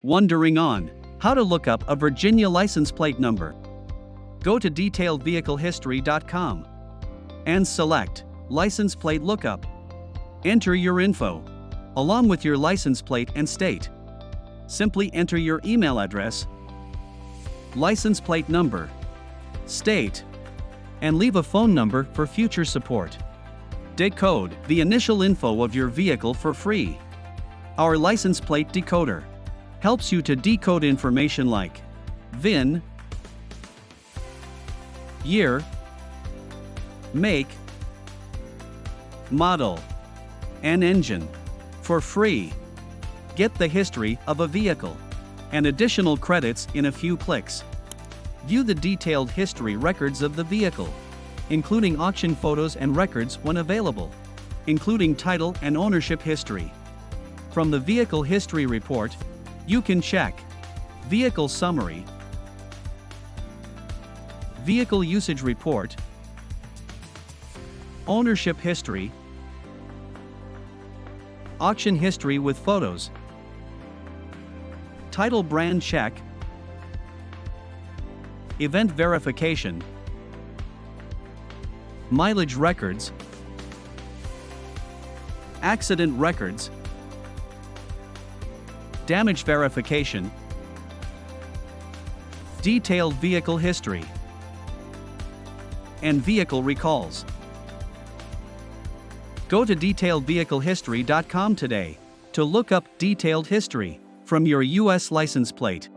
Wondering on how to look up a Virginia license plate number? Go to detailedvehiclehistory.com and select License Plate Lookup. Enter your info, along with your license plate and state. Simply enter your email address, license plate number, state, and leave a phone number for future support. Decode the initial info of your vehicle for free. Our license plate decoder helps you to decode information like VIN, year, make, model, and engine for free. Get the history of a vehicle and additional credits in a few clicks. View the detailed history records of the vehicle, including auction photos and records when available, including title and ownership history. From the Vehicle History Report, you can check Vehicle Summary, Vehicle Usage Report, Ownership History, Auction History with photos, Title Brand Check, Event Verification, Mileage Records, Accident Records, Damage Verification, Detailed Vehicle History, and Vehicle Recalls. Go to detailedvehiclehistory.com today to look up detailed history from your U.S. license plate.